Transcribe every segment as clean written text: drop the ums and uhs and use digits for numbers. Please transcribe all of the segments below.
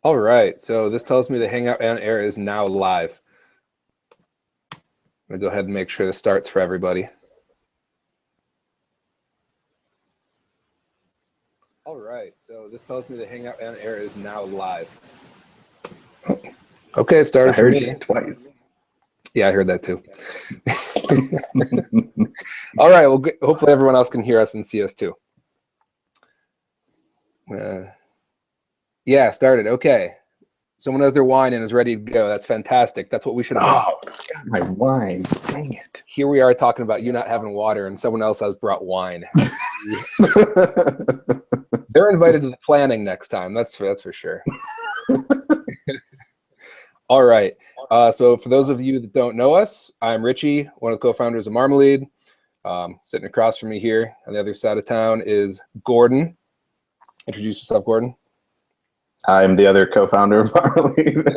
All right, so this tells me the Hangout on Air is now live. I'm gonna go ahead and make sure this starts for everybody. All right, so this tells me the Hangout on Air is now live. Okay, it started for me. I heard you twice. Yeah, I heard that too. All right, well, hopefully everyone else can hear us and see us too. Yeah, started. Okay. Someone has their wine and is ready to go. That's fantastic. That's what we should have done. Oh, God, my wine. Dang it. Here we are talking about you not having water and someone else has brought wine. They're invited to the planning next time. That's for sure. All right. So for those of you that don't know us, I'm Richie, one of the co-founders of Marmalade. Sitting across from me here on the other side of town is Gordon. Introduce yourself, Gordon. I'm the other co-founder of Marmalade.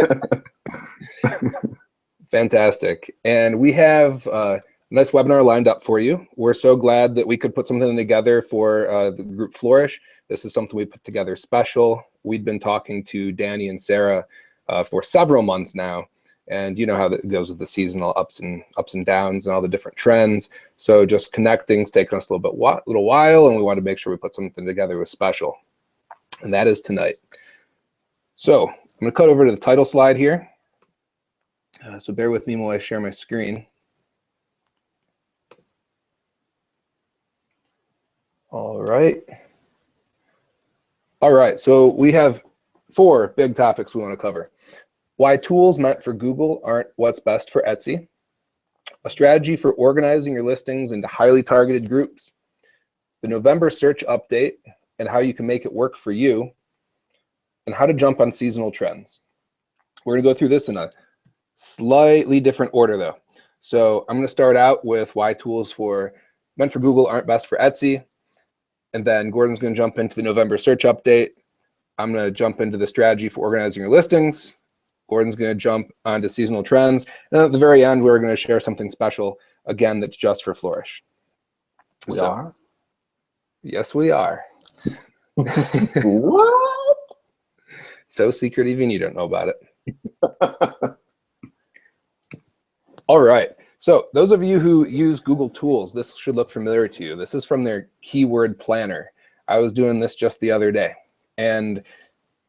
Fantastic. And we have a nice webinar lined up for you. We're so glad that we could put something together for the group Flourish. This is something we put together special. We'd been talking to Danny and Sarah for several months now. And you know how that goes with the seasonal ups and downs and all the different trends. So just connecting's taken us a little while, and we wanted to make sure we put something together with special. And that is tonight. So I'm going to cut over to the title slide here. So bear with me while I share my screen. All right. All right, so we have 4 big topics we want to cover. Why tools meant for Google aren't what's best for Etsy. A strategy for organizing your listings into highly targeted groups. The November search update and how you can make it work for you. And how to jump on seasonal trends. We're going to go through this in a slightly different order, though. So I'm going to start out with why tools meant for Google aren't best for Etsy. And then Gordon's going to jump into the November search update. I'm going to jump into the strategy for organizing your listings. Gordon's going to jump onto seasonal trends. And then at the very end, we're going to share something special, again, that's just for Flourish. We are? Yes, we are. What? So secret, even you don't know about it. All right. So those of you who use Google Tools, this should look familiar to you. This is from their keyword planner. I was doing this just the other day. And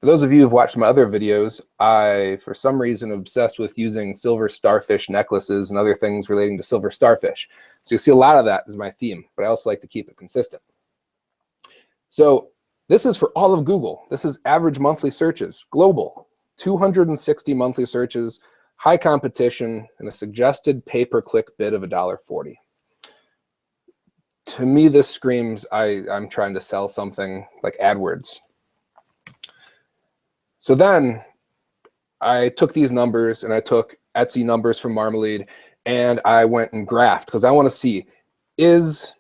for those of you who've watched my other videos, I, for some reason, obsessed with using silver starfish necklaces and other things relating to silver starfish. So you see a lot of that is my theme, but I also like to keep it consistent. So this is for all of Google. This is average monthly searches, global, 260 monthly searches, high competition, and a suggested pay-per-click bid of $1.40. To me, this screams I'm trying to sell something like AdWords. So then I took these numbers and I took Etsy numbers from Marmalade and I went and graphed because I want to see, is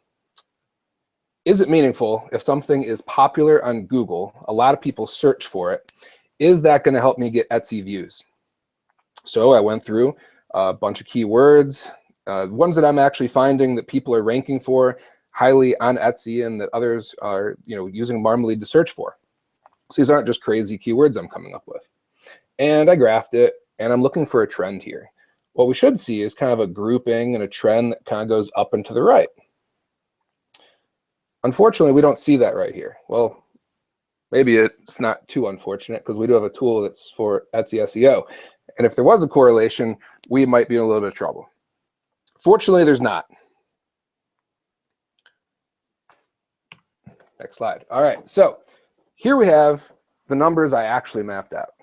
it meaningful if something is popular on Google, a lot of people search for it, is that going to help me get Etsy views? So I went through a bunch of keywords, ones that I'm actually finding that people are ranking for highly on Etsy and that others are using Marmalade to search for. So these aren't just crazy keywords I'm coming up with. And I graphed it, and I'm looking for a trend here. What we should see is kind of a grouping and a trend that kind of goes up and to the right. Unfortunately, we don't see that right here. Well, maybe it's not too unfortunate because we do have a tool that's for Etsy SEO. And if there was a correlation, we might be in a little bit of trouble. Fortunately, there's not. Next slide. All right, so here we have the numbers I actually mapped out.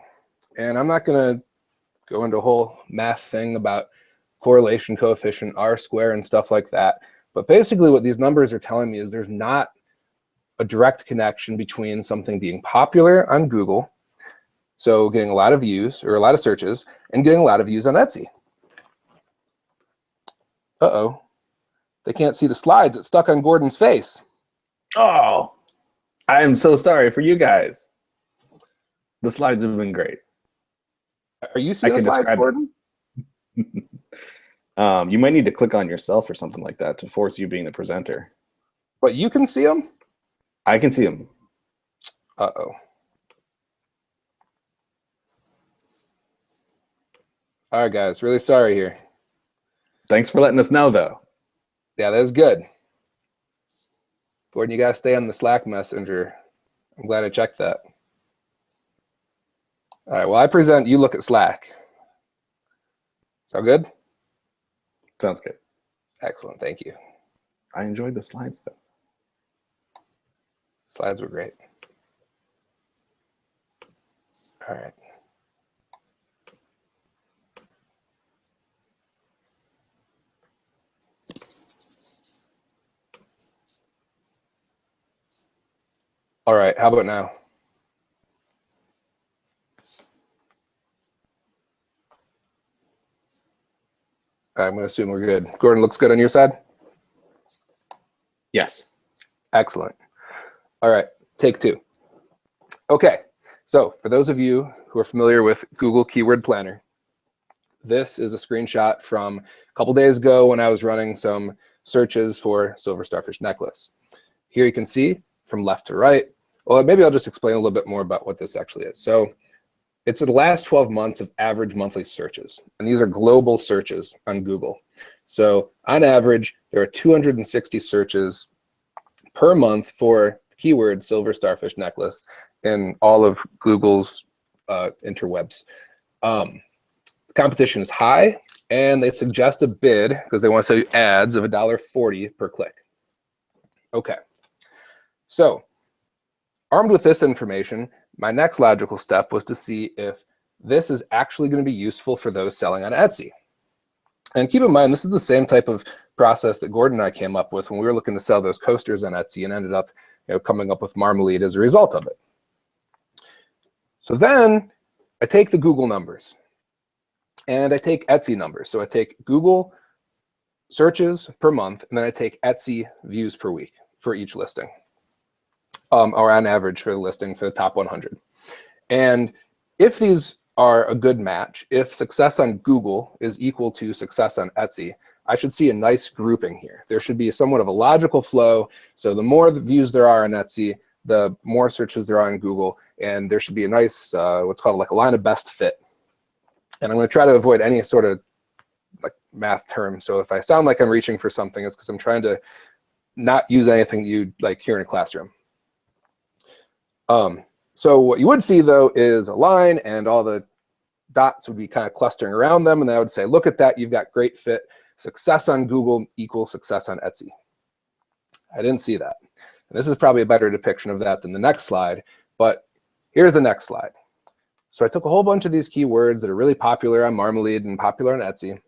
And I'm not going to go into a whole math thing about correlation coefficient, R-square, and stuff like that. But basically what these numbers are telling me is there's not a direct connection between something being popular on Google, so getting a lot of views or a lot of searches, and getting a lot of views on Etsy. Uh-oh. They can't see the slides. It's stuck on Gordon's face. Oh, I'm so sorry for you guys. The slides have been great. Are you seeing the slides, Gordon? You might need to click on yourself or something like that to force you being the presenter. But you can see them? I can see them. Uh-oh. All right, guys, really sorry here. Thanks for letting us know, though. Yeah, that was good. Gordon, you gotta stay on the Slack messenger. I'm glad I checked that. All right, well, I present, you look at Slack. Sound good? Sounds good. Excellent, thank you. I enjoyed the slides, though. Slides were great. All right. All right, how about now? All right, I'm gonna assume we're good. Gordon, looks good on your side? Yes. Excellent. All right, take two. Okay, so for those of you who are familiar with Google Keyword Planner, this is a screenshot from a couple days ago when I was running some searches for silver starfish necklace. Here you can see from left to right. Well, maybe I'll just explain a little bit more about what this actually is. So it's the last 12 months of average monthly searches, and these are global searches on Google. So on average, there are 260 searches per month for keyword silver starfish necklace in all of Google's interwebs. The competition is high, and they suggest a bid because they want to sell you ads of $1.40 per click. Okay, so armed with this information, my next logical step was to see if this is actually going to be useful for those selling on Etsy. And keep in mind, this is the same type of process that Gordon and I came up with when we were looking to sell those coasters on Etsy and ended up coming up with Marmalade as a result of it. So then I take the Google numbers and I take Etsy numbers. So I take Google searches per month, and then I take Etsy views per week for each listing, or on average for the listing for the top 100. And if these are a good match, if success on Google is equal to success on Etsy, I should see a nice grouping here. There should be somewhat of a logical flow. So the more the views there are on Etsy, the more searches there are on Google, and there should be a nice, what's called like a line of best fit. And I'm going to try to avoid any sort of like math term. So if I sound like I'm reaching for something, it's because I'm trying to not use anything you'd like hear in a classroom. So what you would see though is a line, and all the dots would be kind of clustering around them, and I would say, look at that, you've got great fit. Success on Google equals success on Etsy. I didn't see that. And this is probably a better depiction of that than the next slide, but here's the next slide. So I took a whole bunch of these keywords that are really popular on Marmalade and popular on Etsy,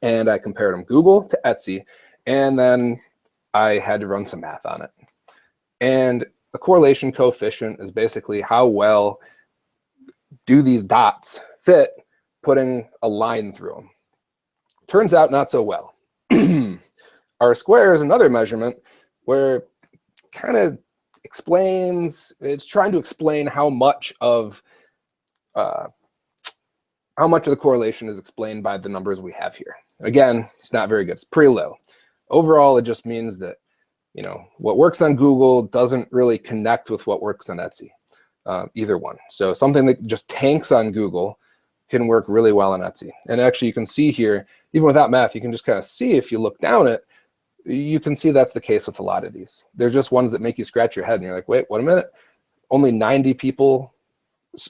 and I compared them Google to Etsy, and then I had to run some math on it. And a correlation coefficient is basically how well do these dots fit putting a line through them. Turns out not so well. R square is another measurement where kind of explains, it's trying to explain how much of the correlation is explained by the numbers we have here. Again, it's not very good. It's pretty low. Overall, it just means that what works on Google doesn't really connect with what works on Etsy, either one. So something that just tanks on Google can work really well on Etsy. And actually, you can see here, even without math, you can just kind of see, if you look down it, you can see that's the case with a lot of these. They're just ones that make you scratch your head and you're like, wait, wait a minute. Only 90 people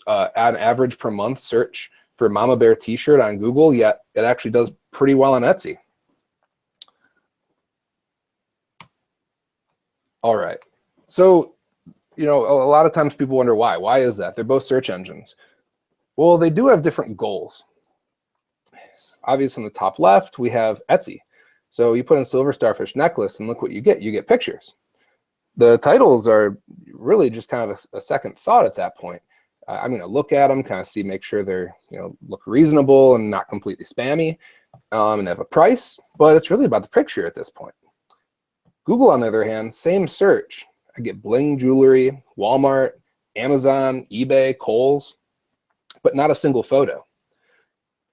on average per month search for Mama Bear t-shirt on Google, yet it actually does pretty well on Etsy. All right, so a lot of times people wonder why. Why is that? They're both search engines. Well, they do have different goals. Obviously, on the top left, we have Etsy. So you put in silver starfish necklace and look what you get. You get pictures. The titles are really just kind of a second thought at that point. I'm going to look at them, kind of see, make sure they're look reasonable and not completely spammy, and have a price. But it's really about the picture at this point. Google, on the other hand, same search. I get bling jewelry, Walmart, Amazon, eBay, Kohl's, but not a single photo.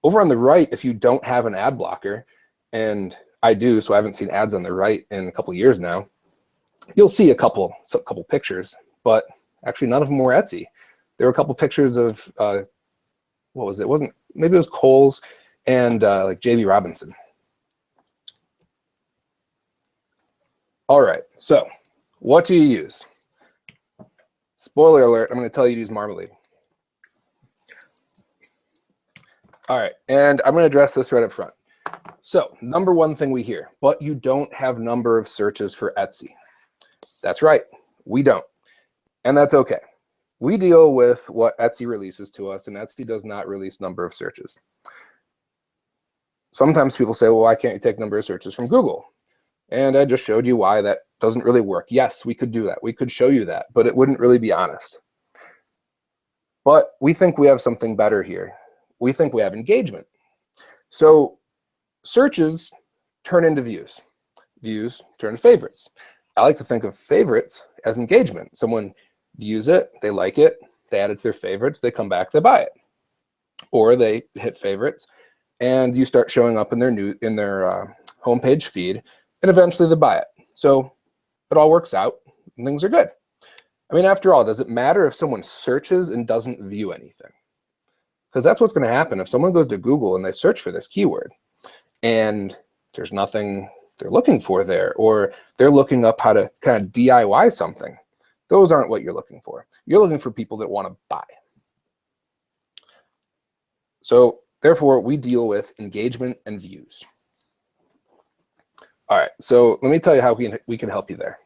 Over on the right, if you don't have an ad blocker, and I do, so I haven't seen ads on the right in a couple of years now, you'll see a couple pictures, but actually none of them were Etsy. There were a couple pictures of what was it? It wasn't, maybe it was Kohl's and like JB Robinson. All right, so what do you use? Spoiler alert, I'm going to tell you to use Marmalade. All right, and I'm going to address this right up front. So number one thing we hear, but you don't have number of searches for Etsy. That's right, we don't. And that's okay. We deal with what Etsy releases to us, and Etsy does not release number of searches. Sometimes people say, well, why can't you take number of searches from Google? And I just showed you why that doesn't really work. Yes, we could do that. We could show you that, but it wouldn't really be honest. But we think we have something better here. We think we have engagement. So searches turn into views. Views turn into favorites. I like to think of favorites as engagement. Someone views it, they like it, they add it to their favorites, they come back, they buy it. Or they hit favorites, and you start showing up in their homepage feed, and eventually they buy it. So it all works out, and things are good. I mean, after all, does it matter if someone searches and doesn't view anything? Because that's what's going to happen if someone goes to Google and they search for this keyword, and there's nothing they're looking for there, or they're looking up how to kind of DIY something. Those aren't what you're looking for. You're looking for people that want to buy. So therefore, we deal with engagement and views. All right, so let me tell you how we can help you there.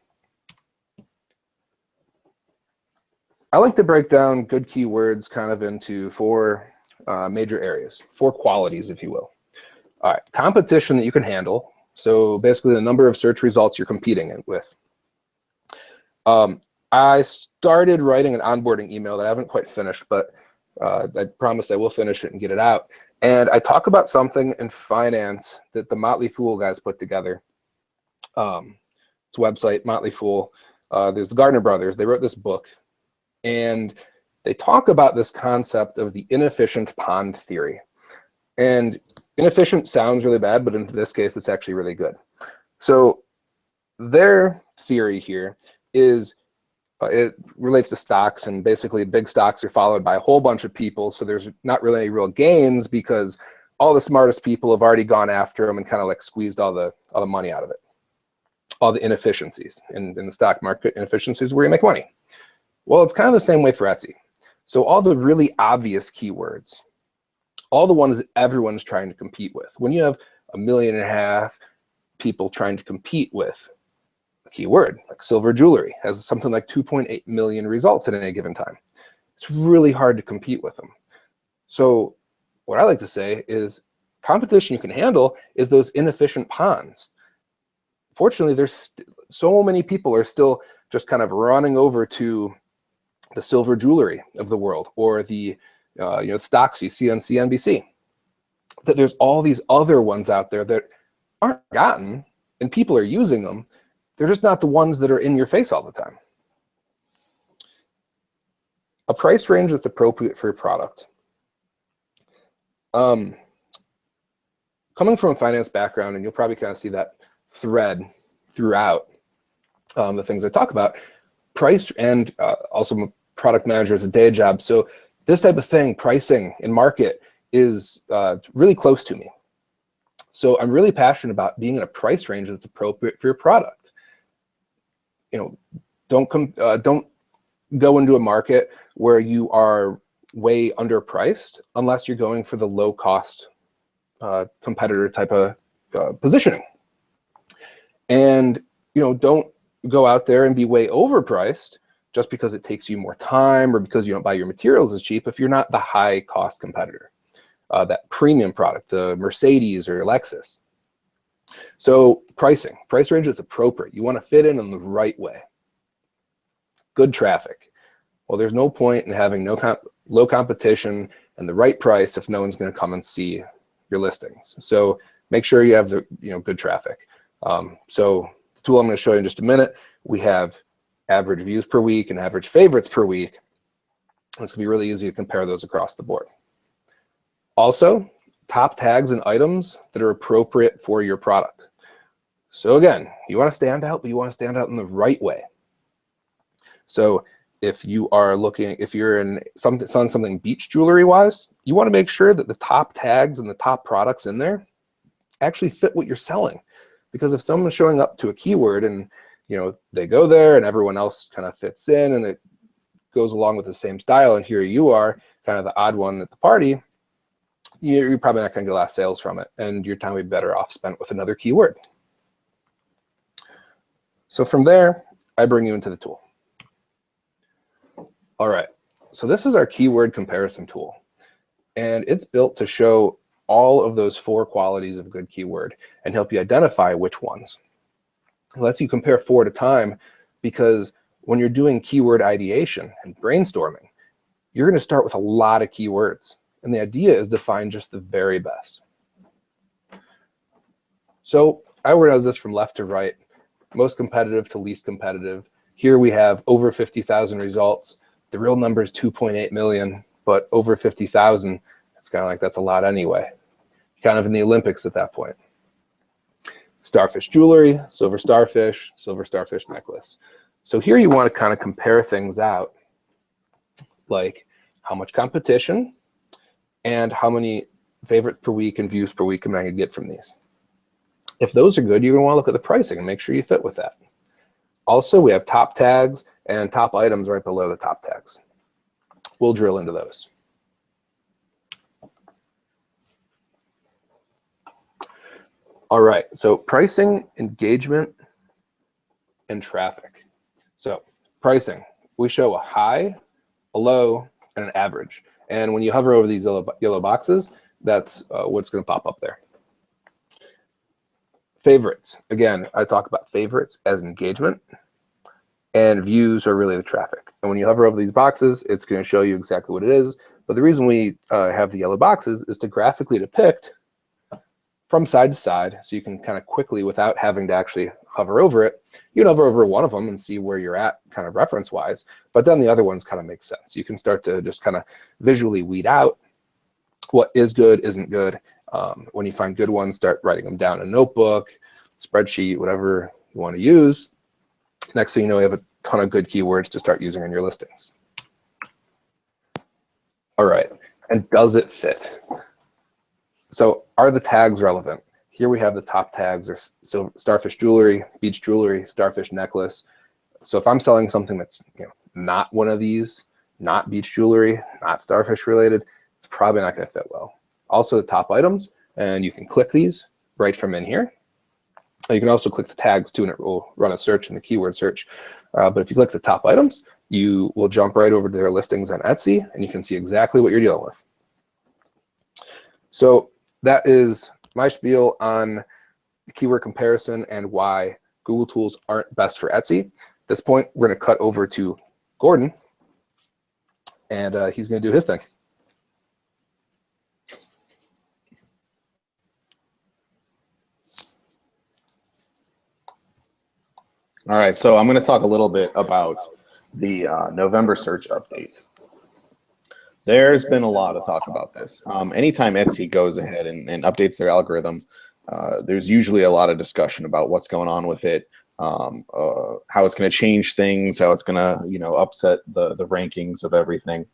I like to break down good keywords kind of into four major areas, four qualities, if you will. All right, competition that you can handle. So basically the number of search results you're competing with. I started writing an onboarding email that I haven't quite finished, but I promise I will finish it and get it out. And I talk about something in finance that the Motley Fool guys put together. It's a website, Motley Fool. There's the Gardner brothers. They wrote this book, and they talk about this concept of the inefficient pond theory. And inefficient sounds really bad, but in this case, it's actually really good. So their theory here is it relates to stocks, and basically big stocks are followed by a whole bunch of people. So there's not really any real gains because all the smartest people have already gone after them and kind of like squeezed all the money out of it. All the inefficiencies in the stock market, inefficiencies where you make money. Well, it's kind of the same way for Etsy. So all the really obvious keywords, all the ones that everyone's trying to compete with. When you have 1.5 million people trying to compete with a keyword, like silver jewelry, has something like 2.8 million results at any given time. It's really hard to compete with them. So what I like to say is competition you can handle is those inefficient ponds. Fortunately, there's so many people are still just kind of running over to the silver jewelry of the world, or the stocks you see on CNBC, that there's all these other ones out there that aren't forgotten, and people are using them. They're just not the ones that are in your face all the time. A price range that's appropriate for your product. Coming from a finance background, and you'll probably kind of see that thread throughout the things I talk about, price, and also I'm a product manager as a day job. So this type of thing, pricing and market, is really close to me. So I'm really passionate about being in a price range that's appropriate for your product. Don't go into a market where you are way underpriced unless you're going for the low cost competitor type of positioning. And don't go out there and be way overpriced just because it takes you more time or because you don't buy your materials as cheap if you're not the high cost competitor, that premium product, the Mercedes or Lexus. So price range is appropriate. You want to fit in the right way. Good traffic. Well, there's no point in having low competition and the right price if no one's going to come and see your listings. So make sure you have the good traffic. So the tool I'm going to show you in just a minute, we have average views per week and average favorites per week. It's going to be really easy to compare those across the board. Also, top tags and items that are appropriate for your product. So again, you want to stand out, but you want to stand out in the right way. So if you are looking, if you're in selling something beach jewelry wise, you want to make sure that the top tags and the top products in there actually fit what you're selling. Because if someone's showing up to a keyword and they go there and everyone else kind of fits in and it goes along with the same style, and here you are kind of the odd one at the party, you're probably not going to get a lot of sales from it, and your time would be better off spent with another keyword. So from there, I bring you into the tool. All right, so this is our keyword comparison tool, and it's built to show all of those 4 qualities of a good keyword and help you identify which ones. It lets you compare 4 at a time, because when you're doing keyword ideation and brainstorming, you're going to start with a lot of keywords. And the idea is to find just the very best. So I organize this from left to right, most competitive to least competitive. Here we have over 50,000 results. The real number is 2.8 million, but over 50,000, it's kind of like that's a lot anyway. Kind of in the Olympics at that point. Starfish jewelry, silver starfish necklace. So here you want to kind of compare things out, like how much competition and how many favorites per week and views per week am I going to get from these. If those are good, you're going to want to look at the pricing and make sure you fit with that. Also, we have top tags and top items right below the top tags. We'll drill into those. All right, so pricing, engagement, and traffic. So pricing, we show a high, a low, and an average. And when you hover over these yellow boxes, that's what's going to pop up there. Favorites. Again, I talk about favorites as engagement, and views are really the traffic. And when you hover over these boxes, it's going to show you exactly what it is. But the reason we have the yellow boxes is to graphically depict from side to side, so you can kind of quickly, without having to actually hover over it, you can hover over one of them and see where you're at kind of reference-wise, but then the other ones kind of make sense. You can start to just kind of visually weed out what is good, isn't good. When you find good ones, start writing them down in a notebook, spreadsheet, whatever you want to use. Next thing you know, you have a ton of good keywords to start using in your listings. All right, and does it fit? So are the tags relevant? Here we have the top tags are starfish jewelry, beach jewelry, starfish necklace. So if I'm selling something that's not one of these, not beach jewelry, not starfish related, it's probably not going to fit well. Also the top items, and you can click these right from in here. You can also click the tags too, and it will run a search in the keyword search. But if you click the top items, you will jump right over to their listings on Etsy, and you can see exactly what you're dealing with. So that is my spiel on the keyword comparison and why Google tools aren't best for Etsy. At this point, we're going to cut over to Gordon, and he's going to do his thing. All right, so I'm going to talk a little bit about the November search update. There's been a lot of talk about this. Anytime Etsy goes ahead and updates their algorithm, there's usually a lot of discussion about what's going on with it, how it's going to change things, how it's going to upset the rankings of everything.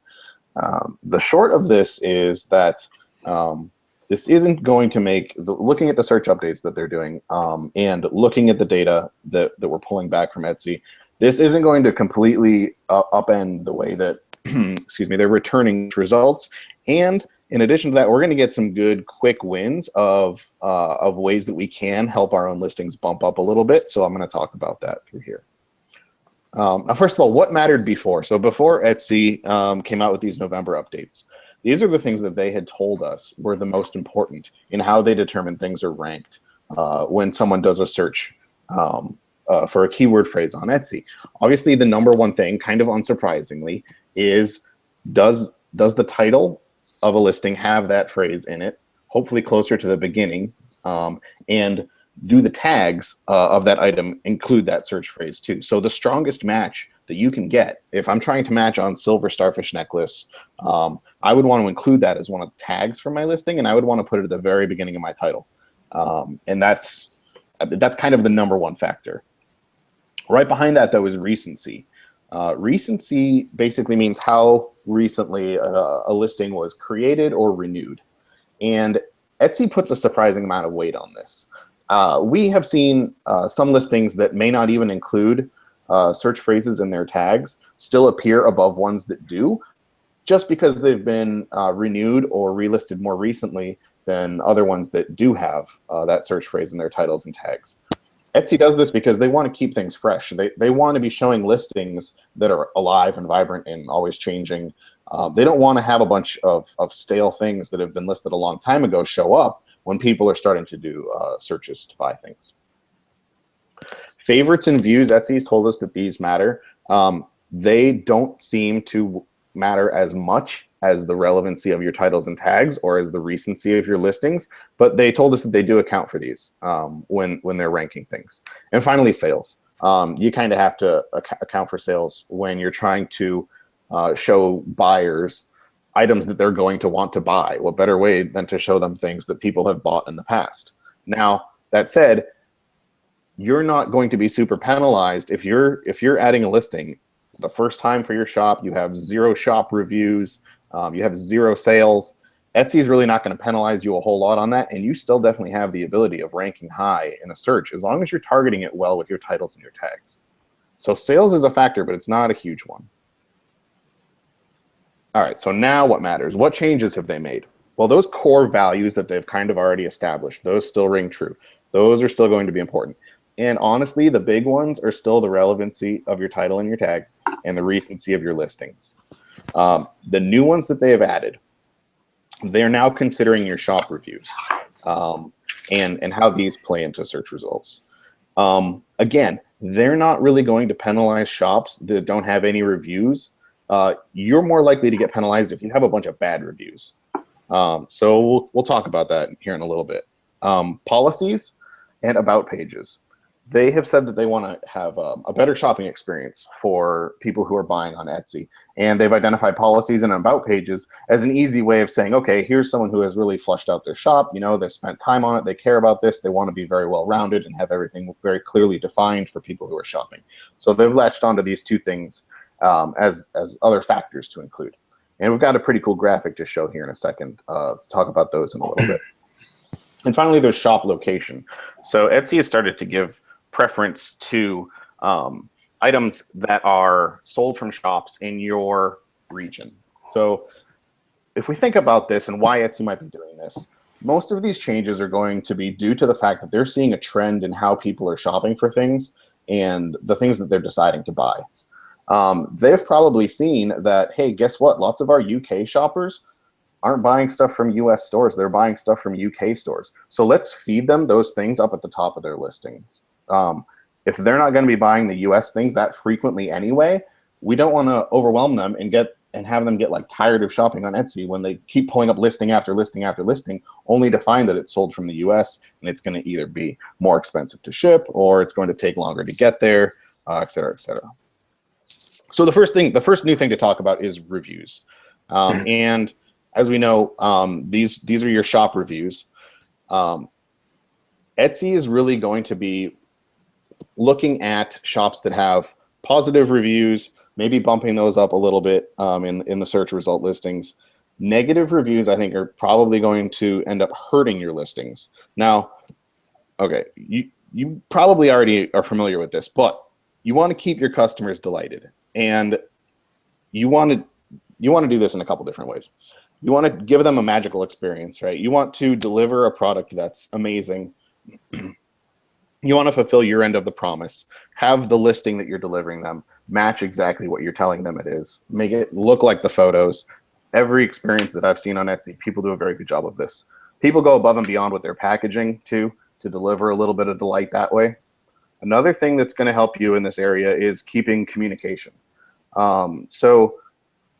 The short of this is that this isn't going to make, looking at the search updates that they're doing and looking at the data that we're pulling back from Etsy, this isn't going to completely upend the way that excuse me, they're returning results. And in addition to that, we're going to get some good quick wins of ways that we can help our own listings bump up a little bit. So I'm going to talk about that through here. Now, first of all, what mattered before? So before Etsy came out with these November updates, these are the things that they had told us were the most important in how they determine things are ranked when someone does a search for a keyword phrase on Etsy. Obviously, the number one thing, kind of unsurprisingly, is does the title of a listing have that phrase in it, hopefully closer to the beginning, and do the tags of that item include that search phrase too. So the strongest match that you can get, if I'm trying to match on silver starfish necklace, I would want to include that as one of the tags for my listing, and I would want to put it at the very beginning of my title. And that's kind of the number one factor. Right behind that, though, is recency. Recency basically means how recently a listing was created or renewed. And Etsy puts a surprising amount of weight on this. We have seen some listings that may not even include search phrases in their tags still appear above ones that do, just because they've been renewed or relisted more recently than other ones that do have that search phrase in their titles and tags. Etsy does this because they want to keep things fresh. They want to be showing listings that are alive and vibrant and always changing. They don't want to have a bunch of stale things that have been listed a long time ago show up when people are starting to do searches to buy things. Favorites and views, Etsy's told us that these matter. They don't seem to matter as much as the relevancy of your titles and tags or as the recency of your listings, but they told us that they do account for these when they're ranking things. And finally, sales. You kind of have to account for sales when you're trying to show buyers items that they're going to want to buy. What better way than to show them things that people have bought in the past? Now, that said, you're not going to be super penalized if you're adding a listing the first time for your shop, you have 0 shop reviews, you have 0 sales. Etsy's really not going to penalize you a whole lot on that, and you still definitely have the ability of ranking high in a search as long as you're targeting it well with your titles and your tags. So sales is a factor, but it's not a huge one. All right, so now what matters? What changes have they made? Well, those core values that they've kind of already established, those still ring true. Those are still going to be important. And honestly, the big ones are still the relevancy of your title and your tags and the recency of your listings. The new ones that they have added, they're now considering your shop reviews and how these play into search results. Again, they're not really going to penalize shops that don't have any reviews. You're more likely to get penalized if you have a bunch of bad reviews. So we'll talk about that here in a little bit. Policies and about pages. They have said that they want to have a better shopping experience for people who are buying on Etsy. And they've identified policies and about pages as an easy way of saying, okay, here's someone who has really fleshed out their shop. You know, they've spent time on it. They care about this. They want to be very well-rounded and have everything very clearly defined for people who are shopping. So they've latched onto these two things as other factors to include. And we've got a pretty cool graphic to show here in a second to talk about those in a little bit. And finally, there's shop location. So Etsy has started to give preference to items that are sold from shops in your region. So if we think about this and why Etsy might be doing this, most of these changes are going to be due to the fact that they're seeing a trend in how people are shopping for things and the things that they're deciding to buy. They've probably seen that, hey, guess what? Lots of our UK shoppers aren't buying stuff from US stores. They're buying stuff from UK stores. So let's feed them those things up at the top of their listings. If they're not going to be buying the US things that frequently anyway, we don't want to overwhelm them and have them get like tired of shopping on Etsy when they keep pulling up listing after listing after listing, only to find that it's sold from the US and it's going to either be more expensive to ship or it's going to take longer to get there, et cetera, et cetera. So the first new thing to talk about is reviews. And as we know, these are your shop reviews. Etsy is really going to be looking at shops that have positive reviews, maybe bumping those up a little bit in the search result listings. Negative reviews, I think, are probably going to end up hurting your listings. Now, okay, you probably already are familiar with this, but you want to keep your customers delighted. And you want to do this in a couple different ways. You want to give them a magical experience, right? You want to deliver a product that's amazing. You want to fulfill your end of the promise. Have the listing that you're delivering them match exactly what you're telling them it is. Make it look like the photos. Every experience that I've seen on Etsy, people do a very good job of this. People go above and beyond with their packaging too to deliver a little bit of delight that way. Another thing that's going to help you in this area is keeping communication. So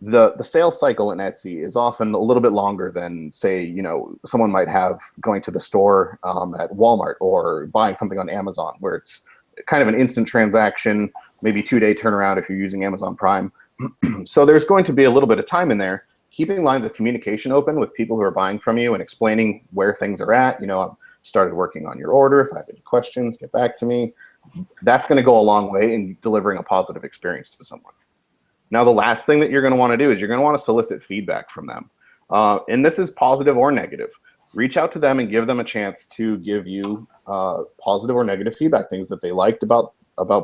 the sales cycle in Etsy is often a little bit longer than, say, you know, someone might have going to the store at Walmart or buying something on Amazon, where it's kind of an instant transaction, maybe 2-day turnaround if you're using Amazon Prime. So there's going to be a little bit of time in there, keeping lines of communication open with people who are buying from you and explaining where things are at. You know, I've started working on your order. If I have any questions, get back to me. that's going to go a long way in delivering a positive experience to someone. Now, the last thing that you're going to want to do is you're going to want to solicit feedback from them. And this is positive or negative. Reach out to them and give them a chance to give you positive or negative feedback, things that they liked about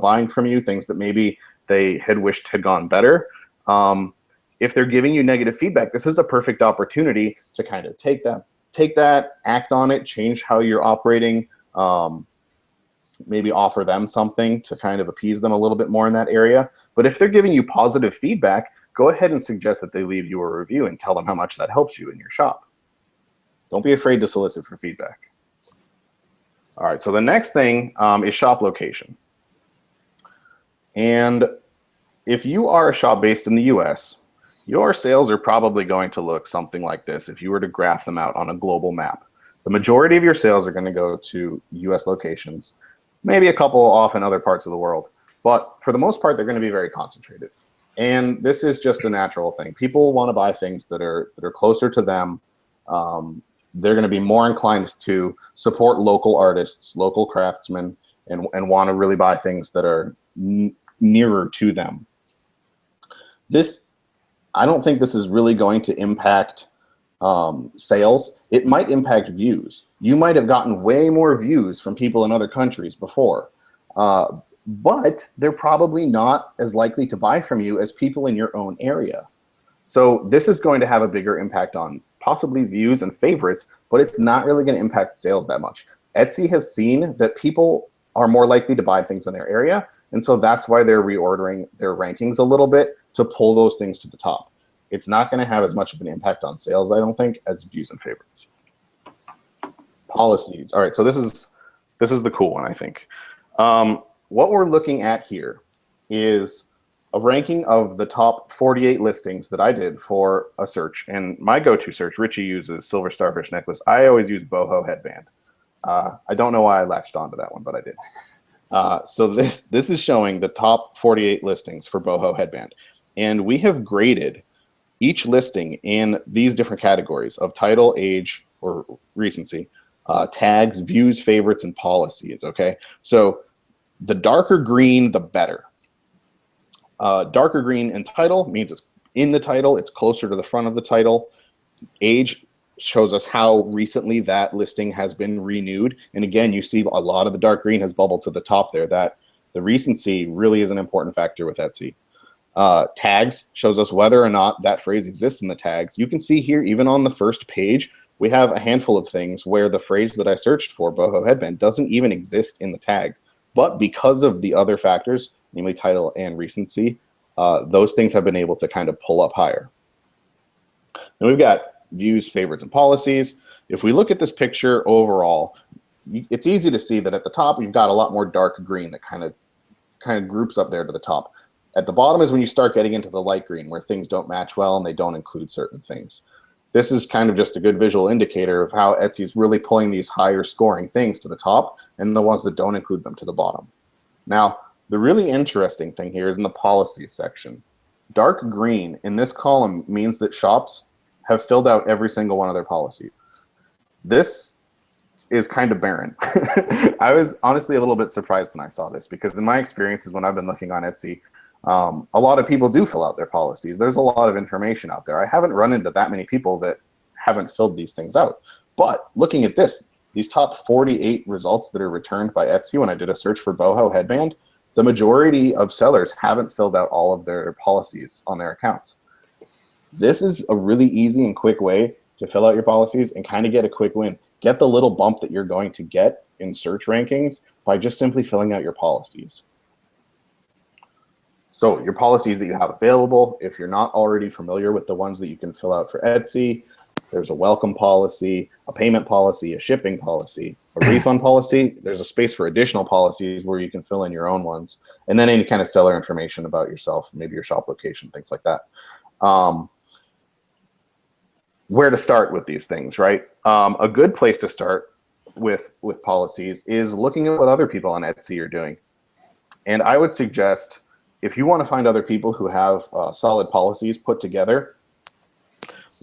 buying from you, things that maybe they had wished had gone better. If they're giving you negative feedback, this is a perfect opportunity to kind of take that, act on it, change how you're operating, maybe offer them something to kind of appease them a little bit more in that area. But if they're giving you positive feedback, go ahead and suggest that they leave you a review and tell them how much that helps you in your shop. Don't be afraid to solicit for feedback. All right, so the next thing is shop location. And if you are a shop based in the US, your sales are probably going to look something like this if you were to graph them out on a global map. The majority of your sales are going to go to US locations, maybe a couple off in other parts of the world. But for the most part, they're going to be very concentrated. And this is just a natural thing. People want to buy things that are closer to them. They're going to be more inclined to support local artists, local craftsmen, and want to really buy things that are nearer to them. I don't think this is really going to impact sales. It might impact views. You might have gotten way more views from people in other countries before, but they're probably not as likely to buy from you as people in your own area. So this is going to have a bigger impact on possibly views and favorites, but it's not really going to impact sales that much. Etsy has seen that people are more likely to buy things in their area, and so that's why they're reordering their rankings a little bit to pull those things to the top. It's not going to have as much of an impact on sales, I don't think, as views and favorites. Policies. All right, so this is the cool one, I think. What we're looking at here is a ranking of the top 48 listings that I did for a search. And my go-to search, Richie uses Silver Starfish Necklace. I always use boho headband. I don't know why I latched onto that one, but I did. So this is showing the top 48 listings for boho headband. And we have graded each listing in these different categories of title, age, or recency, tags, views, favorites, and policies, okay? So the darker green, the better. Darker green in title means it's in the title, it's closer to the front of the title. Age shows us how recently that listing has been renewed. And again, you see a lot of the dark green has bubbled to the top there. That the recency really is an important factor with Etsy. Tags shows us whether or not that phrase exists in the tags. You can see here, even on the first page, we have a handful of things where the phrase that I searched for, boho headband, doesn't even exist in the tags. But because of the other factors, namely title and recency, those things have been able to kind of pull up higher. Then we've got views, favorites, and policies. If we look at this picture overall, it's easy to see that at the top, we've got a lot more dark green that kind of groups up there to the top. At the bottom is when you start getting into the light green, where things don't match well and they don't include certain things. This is kind of just a good visual indicator of how Etsy's really pulling these higher scoring things to the top and the ones that don't include them to the bottom. Now, the really interesting thing here is in the policies section. Dark green in this column means that shops have filled out every single one of their policies. This is kind of barren. I was honestly a little bit surprised when I saw this, because in my experiences when I've been looking on Etsy, a lot of people do fill out their policies. There's a lot of information out there. I haven't run into that many people that haven't filled these things out. But looking at this, these top 48 results that are returned by Etsy when I did a search for boho headband, the majority of sellers haven't filled out all of their policies on their accounts. This is a really easy and quick way to fill out your policies and kind of get a quick win. Get the little bump that you're going to get in search rankings by just simply filling out your policies. So your policies that you have available, if you're not already familiar with the ones that you can fill out for Etsy, there's a welcome policy, a payment policy, a shipping policy, a refund policy. There's a space for additional policies where you can fill in your own ones, and then any kind of seller information about yourself, maybe your shop location, things like that. Where to start with these things, right? A good place to start with policies is looking at what other people on Etsy are doing. And I would suggest, if you want to find other people who have solid policies put together,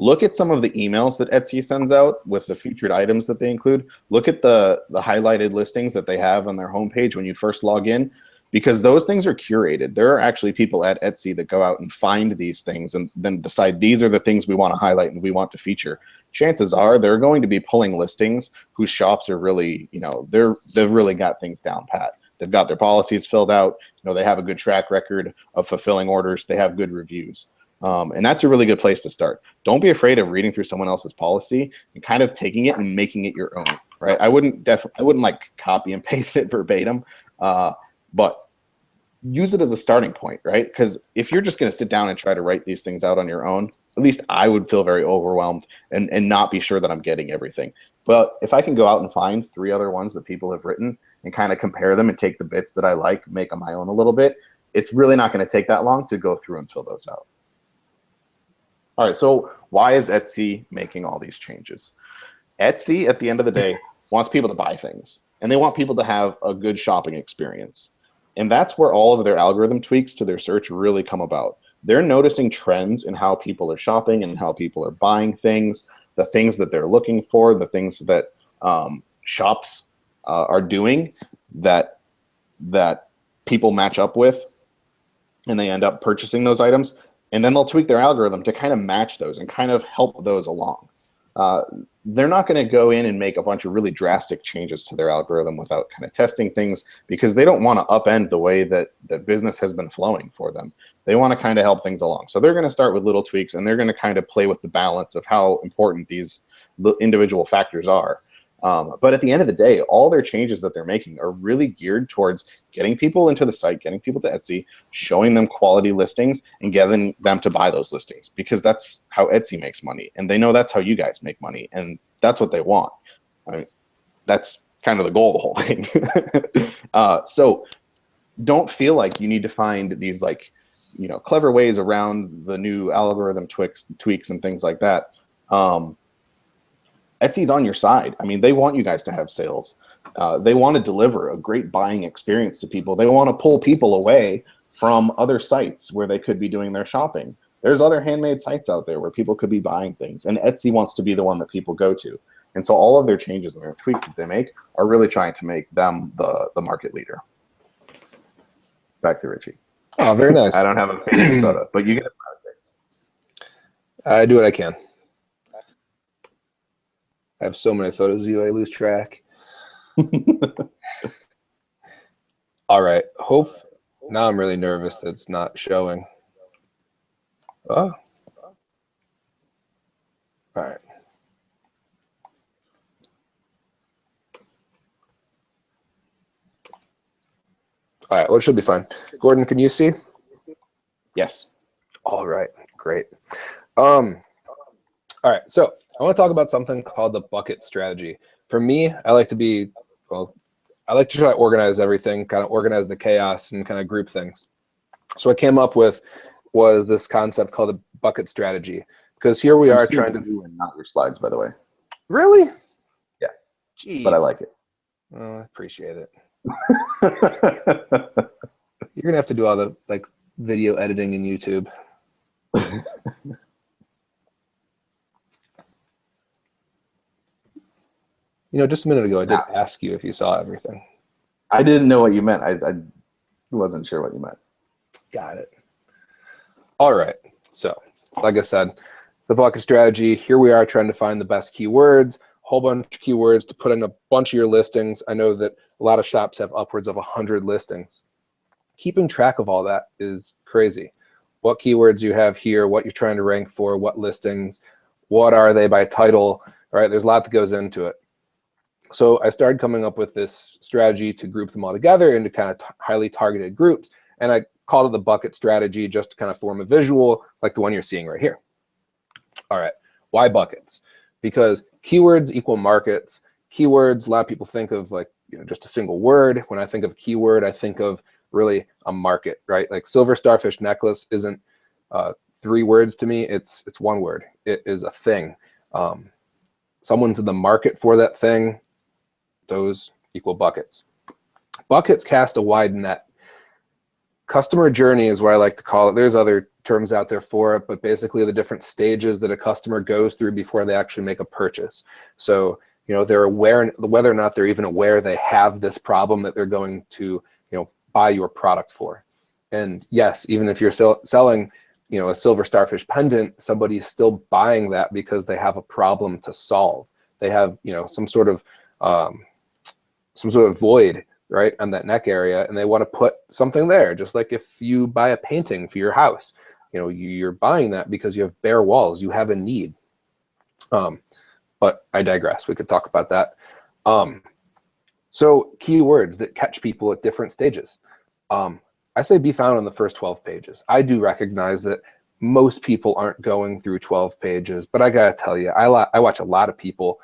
look at some of the emails that Etsy sends out with the featured items that they include. Look at the highlighted listings that they have on their homepage when you first log in, because those things are curated. There are actually people at Etsy that go out and find these things and then decide these are the things we want to highlight and we want to feature. Chances are they're going to be pulling listings whose shops are really, they've really got things down pat. They've got their policies filled out. They have a good track record of fulfilling orders. They have good reviews. And that's a really good place to start. Don't be afraid of reading through someone else's policy and kind of taking it and making it your own, right? I wouldn't like copy and paste it verbatim, but use it as a starting point, right? Because if you're just going to sit down and try to write these things out on your own, at least I would feel very overwhelmed and not be sure that I'm getting everything. But if I can go out and find 3 other ones that people have written and kind of compare them and take the bits that I like, make them my own a little bit, it's really not going to take that long to go through and fill those out. All right, so why is Etsy making all these changes? Etsy, at the end of the day, wants people to buy things, and they want people to have a good shopping experience. And that's where all of their algorithm tweaks to their search really come about. They're noticing trends in how people are shopping and how people are buying things, the things that they're looking for, the things that shops are doing that people match up with, and they end up purchasing those items. And then they'll tweak their algorithm to kind of match those and kind of help those along. They're not going to go in and make a bunch of really drastic changes to their algorithm without kind of testing things, because they don't want to upend the way that business has been flowing for them. They want to kind of help things along. So they're going to start with little tweaks, and they're going to kind of play with the balance of how important these individual factors are. But at the end of the day, all their changes that they're making are really geared towards getting people into the site, getting people to Etsy, showing them quality listings, and getting them to buy those listings, because that's how Etsy makes money. And they know that's how you guys make money, and that's what they want. I mean, that's kind of the goal of the whole thing. So don't feel like you need to find these clever ways around the new algorithm tweaks and things like that. Etsy's on your side. I mean, they want you guys to have sales. They want to deliver a great buying experience to people. They want to pull people away from other sites where they could be doing their shopping. There's other handmade sites out there where people could be buying things, and Etsy wants to be the one that people go to. And so all of their changes and their tweaks that they make are really trying to make them the market leader. Back to Richie. Oh, very nice. I don't have a face photo, but you guys have a face. I do what I can. I have so many photos of you, I lose track. All right. Now I'm really nervous that it's not showing. Oh. All right. All right. Well, it should be fine. Gordon, can you see? Yes. All right. Great. All right. So I want to talk about something called the bucket strategy. For me, I like to try to organize everything, kind of organize the chaos and kind of group things. So what I came up with was this concept called the bucket strategy, because here we are trying to... Not your slides, by the way. Really? Yeah. Jeez. But I like it. Oh, I appreciate it. You're going to have to do all the video editing in YouTube. Just a minute ago, I did ask you if you saw everything. I didn't know what you meant. I wasn't sure what you meant. Got it. All right. So, like I said, the bucket strategy, here we are trying to find the best keywords, whole bunch of keywords to put in a bunch of your listings. I know that a lot of shops have upwards of 100 listings. Keeping track of all that is crazy. What keywords you have here, what you're trying to rank for, what listings, what are they by title, right? There's a lot that goes into it. So I started coming up with this strategy to group them all together into kind of highly targeted groups. And I called it the bucket strategy just to kind of form a visual like the one you're seeing right here. All right, why buckets? Because keywords equal markets. Keywords, a lot of people think of just a single word. When I think of keyword, I think of really a market, right? Like silver starfish necklace isn't 3 words to me. It's 1 word. It is a thing. Someone's in the market for that thing. Those equal buckets. Buckets cast a wide net. Customer journey is what I like to call it. There's other terms out there for it, but basically the different stages that a customer goes through before they actually make a purchase. So, you know, they're aware, whether or not they're even aware they have this problem that they're going to, you know, buy your product for. And yes, even if you're selling, you know, a silver starfish pendant, somebody's still buying that because they have a problem to solve. They have, you know, some sort of void, right, on that neck area, and they want to put something there. Just like if you buy a painting for your house, you know, you're buying that because you have bare walls, you have a need. But I digress. We could talk about that. So keywords that catch people at different stages. I say be found on the first 12 pages. I do recognize that most people aren't going through 12 pages, but I gotta tell you, I watch a lot of people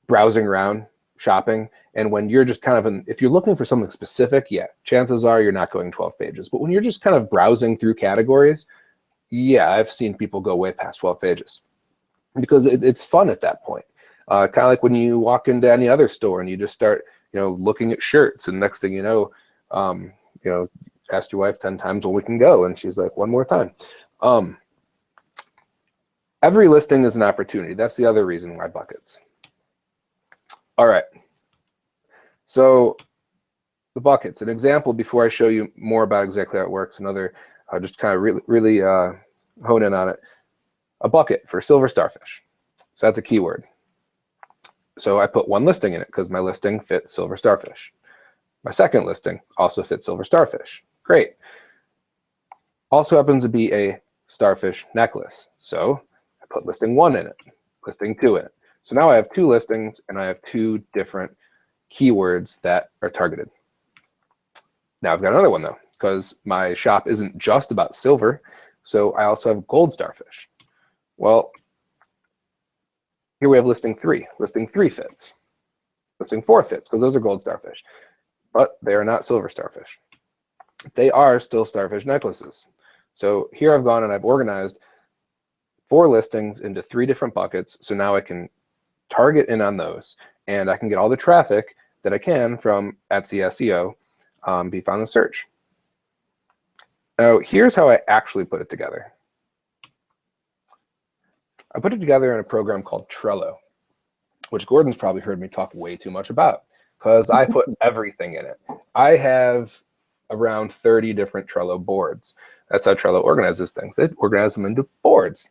browsing around, shopping, and when you're just kind of if you're looking for something specific, yeah, chances are you're not going 12 pages. But when you're just kind of browsing through categories, yeah, I've seen people go way past 12 pages because it's fun at that point. Kind of like when you walk into any other store and you just start, you know, looking at shirts, and next thing you know, asked your wife 10 times when we can go, and she's like, one more time. Every listing is an opportunity. That's the other reason why buckets. All right. So the buckets, an example before I show you more about exactly how it works, another, just kind of really hone in on it. A bucket for silver starfish. So that's a keyword. So I put one listing in it because my listing fits silver starfish. My second listing also fits silver starfish. Great. Also happens to be a starfish necklace. So I put listing 1 in it, listing 2 in it. So now I have 2 listings and I have 2 different keywords that are targeted. Now I've got another one though, because my shop isn't just about silver. So I also have gold starfish. Well, here we have listing 3. Listing 3 fits. Listing 4 fits because those are gold starfish, but they are not silver starfish. They are still starfish necklaces. So here I've gone and I've organized 4 listings into 3 different buckets. So now I can target in on those, and I can get all the traffic that I can from Etsy SEO, be found in search. Now here's how I actually put it together. I put it together in a program called Trello, which Gordon's probably heard me talk way too much about because I put everything in it. I have around 30 different Trello boards. That's how Trello organizes things. They organize them into boards.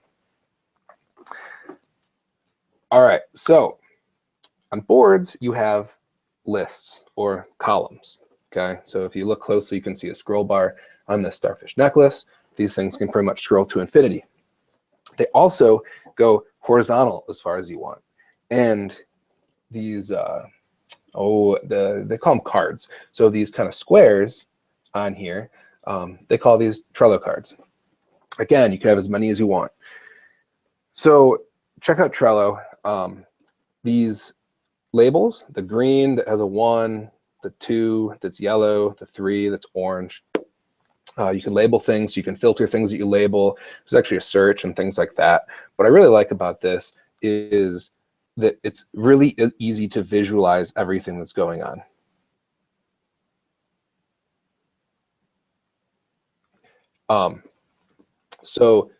All right, so on boards, you have lists or columns, okay? So if you look closely, you can see a scroll bar on this starfish necklace. These things can pretty much scroll to infinity. They also go horizontal as far as you want. And these, they call them cards. So these kind of squares on here, they call these Trello cards. Again, you can have as many as you want. So check out Trello. These labels, the green that has a 1, the 2 that's yellow, the 3 that's orange. You can label things, you can filter things that you label. There's actually a search and things like that. What I really like about this is that it's really easy to visualize everything that's going on. So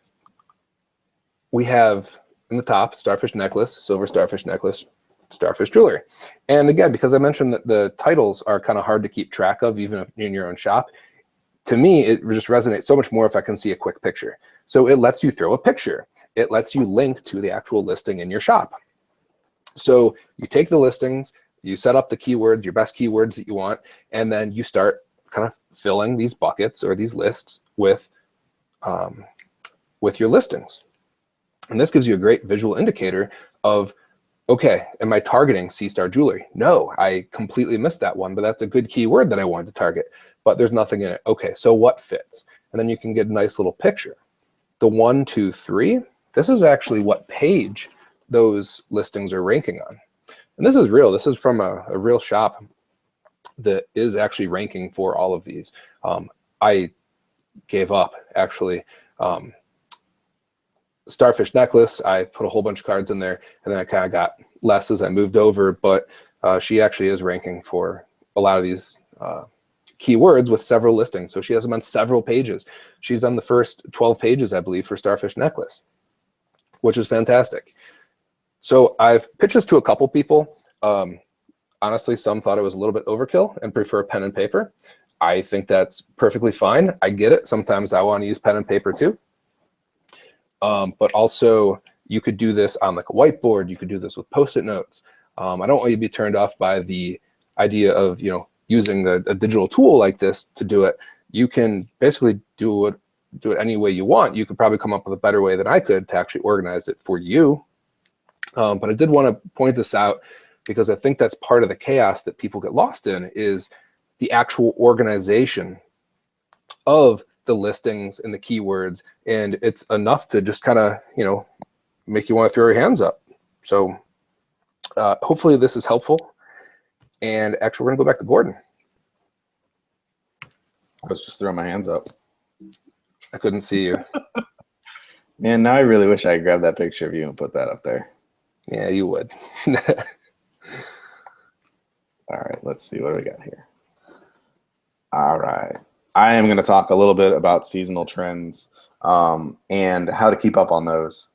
we have in the top, starfish necklace, silver starfish necklace, starfish jewelry. And again, because I mentioned that the titles are kind of hard to keep track of, even in your own shop, to me, it just resonates so much more if I can see a quick picture. So it lets you throw a picture. It lets you link to the actual listing in your shop. So you take the listings, you set up the keywords, your best keywords that you want, and then you start kind of filling these buckets or these lists with your listings. And this gives you a great visual indicator of, okay, am I targeting C-Star jewelry? No, I completely missed that one, but that's a good keyword that I wanted to target, but there's nothing in it. Okay, so what fits? And then you can get a nice little picture. The 1, 2, 3, this is actually what page those listings are ranking on. And this is real. This is from a real shop that is actually ranking for all of these. I gave up, actually. Starfish necklace, I put a whole bunch of cards in there, and then I kind of got less as I moved over, but she actually is ranking for a lot of these keywords with several listings. So she has them on several pages. She's on the first 12 pages, I believe, for Starfish Necklace, which is fantastic. So I've pitched this to a couple people. Honestly, some thought it was a little bit overkill and prefer pen and paper. I think that's perfectly fine. I get it. Sometimes I want to use pen and paper too. But also, you could do this on like a whiteboard. You could do this with Post-it notes. I don't want you to be turned off by the idea of, you know, using a digital tool like this to do it. You can basically do it any way you want. You could probably come up with a better way than I could to actually organize it for you. But I did want to point this out because I think that's part of the chaos that people get lost in, is the actual organization of the listings and the keywords. And it's enough to just kind of, you know, make you want to throw your hands up. So hopefully this is helpful. And actually, we're going to go back to Gordon. I was just throwing my hands up. I couldn't see you. Man, now I really wish I could grab that picture of you and put that up there. Yeah, you would. All right, let's see what do we got here. All right. I am going to talk a little bit about seasonal trends and how to keep up on those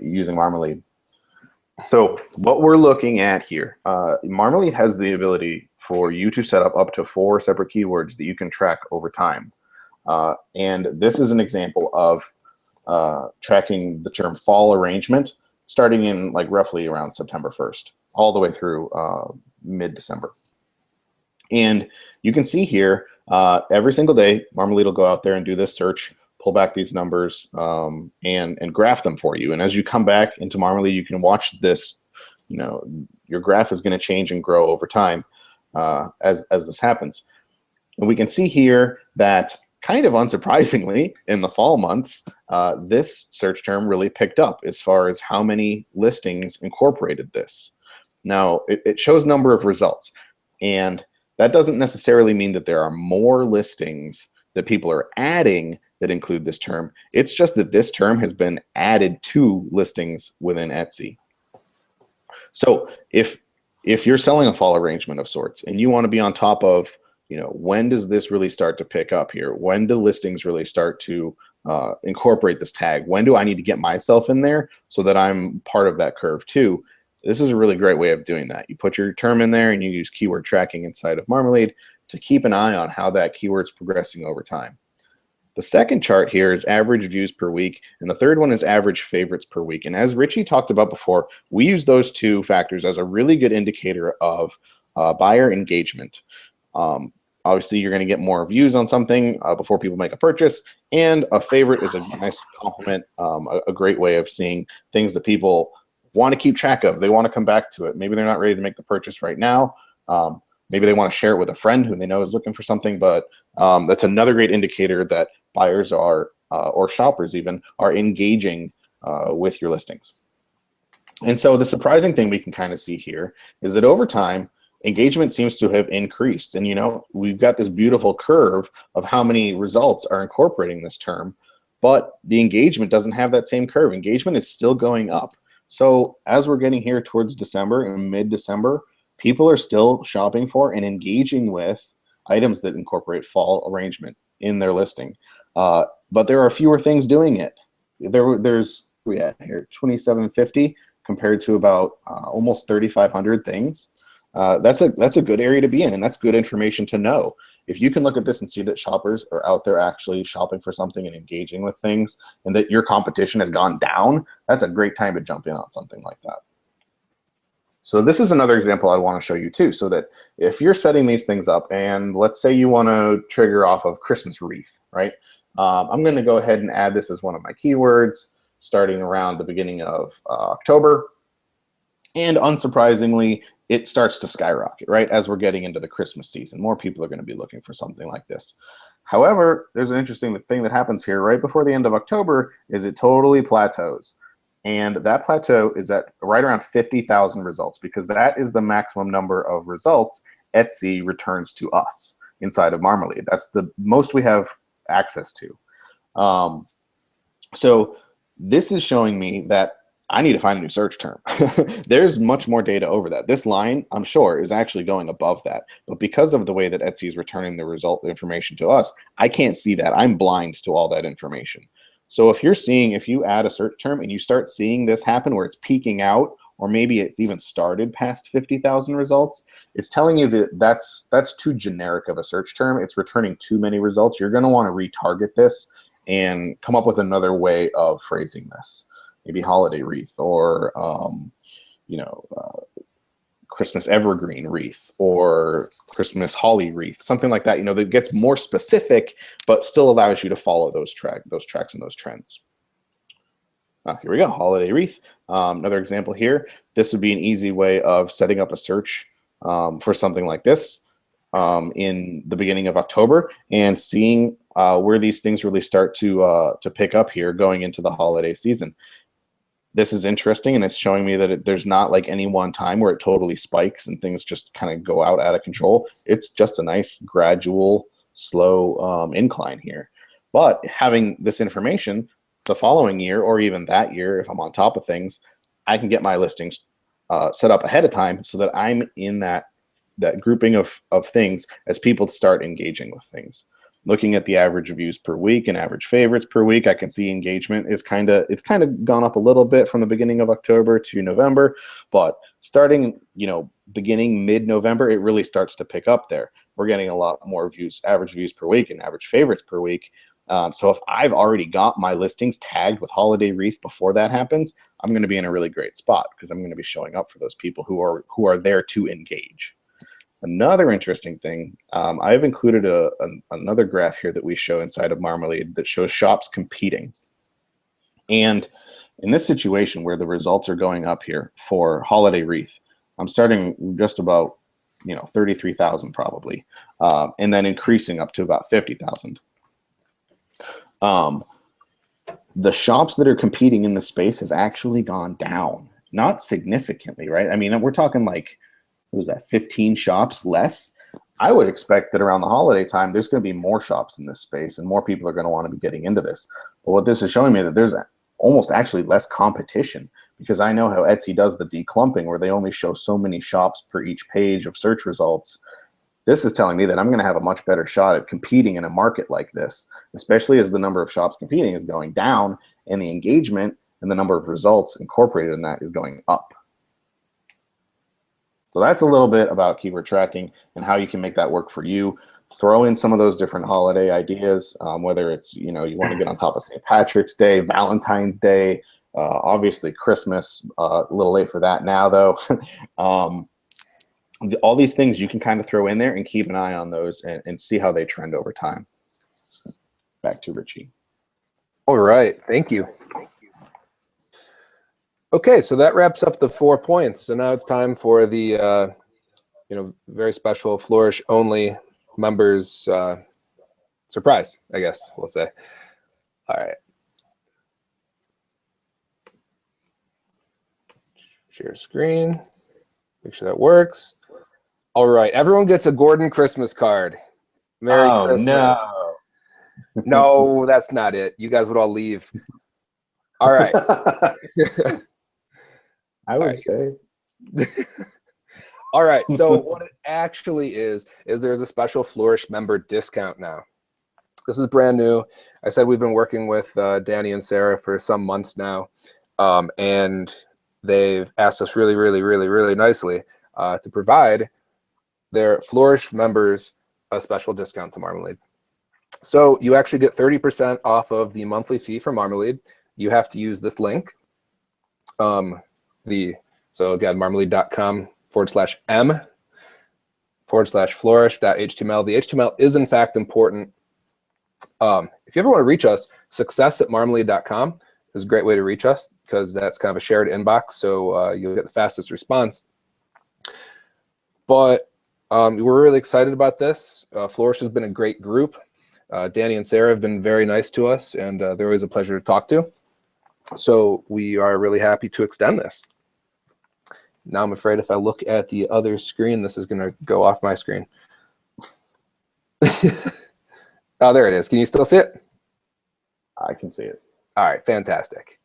using Marmalade. So what we're looking at here, Marmalade has the ability for you to set up to 4 separate keywords that you can track over time. And this is an example of tracking the term fall arrangement starting in like roughly around September 1st, all the way through mid-December. And you can see here, every single day, Marmalade will go out there and do this search, pull back these numbers, and graph them for you. And as you come back into Marmalade, you can watch this, you know, your graph is going to change and grow over time as this happens. And we can see here that, kind of unsurprisingly, in the fall months, this search term really picked up as far as how many listings incorporated this. Now, it shows number of results, and that doesn't necessarily mean that there are more listings that people are adding that include this term. It's just that this term has been added to listings within Etsy. So if you're selling a fall arrangement of sorts and you want to be on top of, you know, when does this really start to pick up here? When do listings really start to incorporate this tag? When do I need to get myself in there so that I'm part of that curve too? This is a really great way of doing that. You put your term in there and you use keyword tracking inside of Marmalade to keep an eye on how that keyword's progressing over time. The second chart here is average views per week, and the third one is average favorites per week. And as Richie talked about before, we use those two factors as a really good indicator of buyer engagement. Obviously, you're going to get more views on something before people make a purchase, and a favorite is a nice compliment, a great way of seeing things that people want to keep track of. They want to come back to it. Maybe they're not ready to make the purchase right now. Maybe they want to share it with a friend who they know is looking for something, but that's another great indicator that buyers are, or shoppers even, are engaging with your listings. And so the surprising thing we can kind of see here is that over time, engagement seems to have increased. And, you know, we've got this beautiful curve of how many results are incorporating this term, but the engagement doesn't have that same curve. Engagement is still going up. So as we're getting here towards December and mid-December, people are still shopping for and engaging with items that incorporate fall arrangement in their listing. But there are fewer things doing it. There's, we had here 2,750 compared to about almost 3,500 things. That's a good area to be in, and that's good information to know. If you can look at this and see that shoppers are out there actually shopping for something and engaging with things, and that your competition has gone down, that's a great time to jump in on something like that. So this is another example I want to show you too, so that if you're setting these things up, and let's say you want to trigger off of Christmas wreath, right? I'm going to go ahead and add this as one of my keywords starting around the beginning of October. And unsurprisingly, it starts to skyrocket, right? As we're getting into the Christmas season, more people are going to be looking for something like this. However, there's an interesting thing that happens here right before the end of October is it totally plateaus. And that plateau is at right around 50,000 results, because that is the maximum number of results Etsy returns to us inside of Marmalade. That's the most we have access to. So this is showing me that I need to find a new search term. There's much more data over that. This line, I'm sure, is actually going above that. But because of the way that Etsy is returning the result information to us, I can't see that. I'm blind to all that information. So if you add a search term and you start seeing this happen where it's peaking out, or maybe it's even started past 50,000 results, it's telling you that that's too generic of a search term. It's returning too many results. You're going to want to retarget this and come up with another way of phrasing this. Maybe holiday wreath, or Christmas evergreen wreath, or Christmas holly wreath, something like that. That gets more specific, but still allows you to follow those tracks and those trends. Here we go, holiday wreath. Another example here. This would be an easy way of setting up a search for something like this in the beginning of October, and seeing where these things really start to pick up here going into the holiday season. This is interesting, and it's showing me that there's not like any one time where it totally spikes and things just kind of go out of control. It's just a nice gradual, slow incline here. But having this information the following year, or even that year, if I'm on top of things, I can get my listings set up ahead of time so that I'm in that grouping of things as people start engaging with things. Looking at the average views per week and average favorites per week, I can see engagement is kind of gone up a little bit from the beginning of October to November, but starting, beginning mid-November, it really starts to pick up there. We're getting a lot more views, average views per week and average favorites per week. So if I've already got my listings tagged with holiday wreath before that happens, I'm going to be in a really great spot because I'm going to be showing up for those people who are there to engage. Another interesting thing, I've included another graph here that we show inside of Marmalade that shows shops competing. And in this situation where the results are going up here for holiday wreath, I'm starting just about 33,000 probably, and then increasing up to about 50,000. The shops that are competing in this space has actually gone down, not significantly, right? I mean, we're talking like, what was that, 15 shops less? I would expect that around the holiday time, there's going to be more shops in this space and more people are going to want to be getting into this. But what this is showing me that there's almost actually less competition, because I know how Etsy does the declumping where they only show so many shops per each page of search results. This is telling me that I'm going to have a much better shot at competing in a market like this, especially as the number of shops competing is going down and the engagement and the number of results incorporated in that is going up. So that's a little bit about keyword tracking and how you can make that work for you. Throw in some of those different holiday ideas, whether it's, you want to get on top of St. Patrick's Day, Valentine's Day, obviously Christmas, a little late for that now though. All these things you can kind of throw in there and keep an eye on those and see how they trend over time. Back to Richie. All right, thank you. Okay, so that wraps up the 4 points. So now it's time for the very special Flourish only members surprise, I guess we'll say. All right. Share screen. Make sure that works. All right, everyone gets a Gordon Christmas card. Merry Christmas. No. No, that's not it. You guys would all leave. All right. I would say. All right, so what it actually is there's a special Flourish member discount now. This is brand new. I said we've been working with Danny and Sarah for some months now, and they've asked us really, really, really, really nicely to provide their Flourish members a special discount to Marmalade. So you actually get 30% off of the monthly fee for Marmalade. You have to use this link. So again, marmalade.com/m/flourish.html. The HTML is in fact important. If you ever want to reach us, success@marmalade.com is a great way to reach us because that's kind of a shared inbox, so you'll get the fastest response. But we're really excited about this. Flourish has been a great group. Danny and Sarah have been very nice to us, and they're always a pleasure to talk to. So we are really happy to extend this. Now I'm afraid if I look at the other screen, this is going to go off my screen. Oh, there it is. Can you still see it? I can see it. All right, fantastic.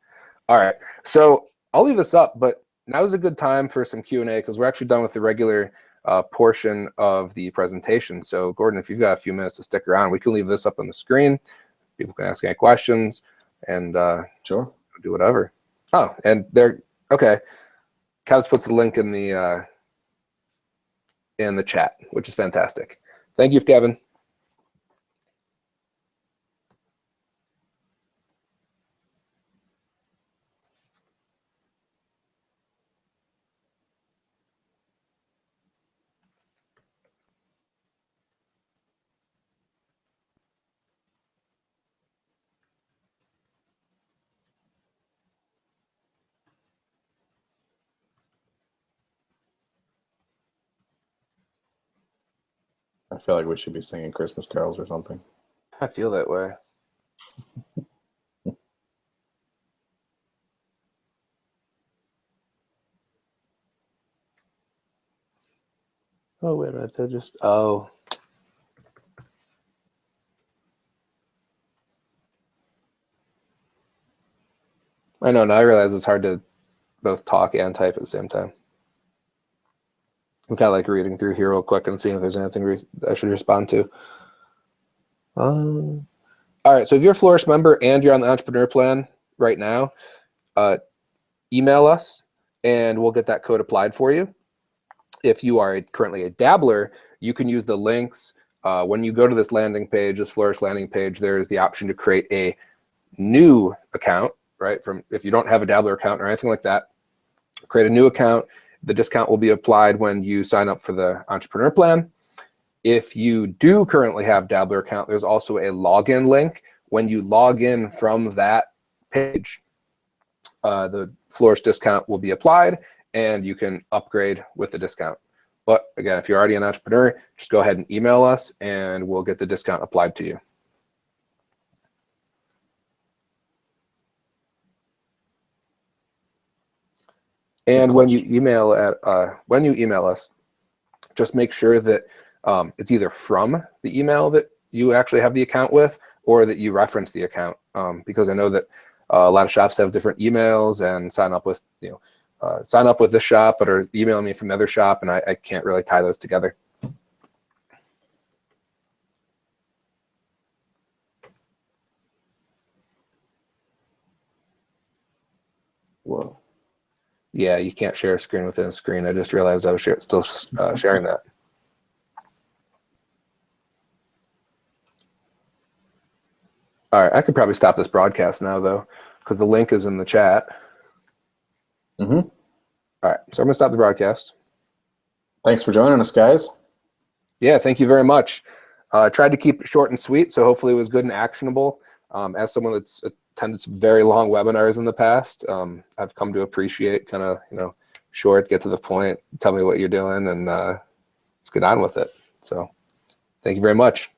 All right, so I'll leave this up, but now's a good time for some Q&A because we're actually done with the regular portion of the presentation. So Gordon, if you've got a few minutes to stick around, we can leave this up on the screen. People can ask any questions and Sure, do whatever. Oh, and there, okay. Kev's puts the link in the chat, which is fantastic. Thank you, Kevin. I feel like we should be singing Christmas carols or something. I feel that way. Oh, wait a minute. I just, oh. I know, now I realize it's hard to both talk and type at the same time. I'm kind of like reading through here real quick and seeing if there's anything I should respond to. All right, so if you're a Flourish member and you're on the Entrepreneur Plan right now, email us and we'll get that code applied for you. If you are currently a dabbler, you can use the links. When you go to this landing page, this Flourish landing page, there's the option to create a new account, right? If you don't have a dabbler account or anything like that, create a new account. The discount will be applied when you sign up for the Entrepreneur Plan. If you do currently have dabbler account, there's also a login link. When you log in from that page, the Flourish discount will be applied and you can upgrade with the discount. But again, if you're already an entrepreneur, just go ahead and email us and we'll get the discount applied to you. And when you email us, just make sure that it's either from the email that you actually have the account with, or that you reference the account, because I know that a lot of shops have different emails and sign up with this shop, but are emailing me from the other shop, and I can't really tie those together. Whoa. Yeah, you can't share a screen within a screen. I just realized I was still sharing that. All right, I could probably stop this broadcast now, though, because the link is in the chat. Mm-hmm. All right, so I'm going to stop the broadcast. Thanks for joining us, guys. Yeah, thank you very much. Tried to keep it short and sweet, so hopefully it was good and actionable. As someone that's attended some very long webinars in the past, I've come to appreciate kind of, short, get to the point, tell me what you're doing, and let's get on with it. So thank you very much.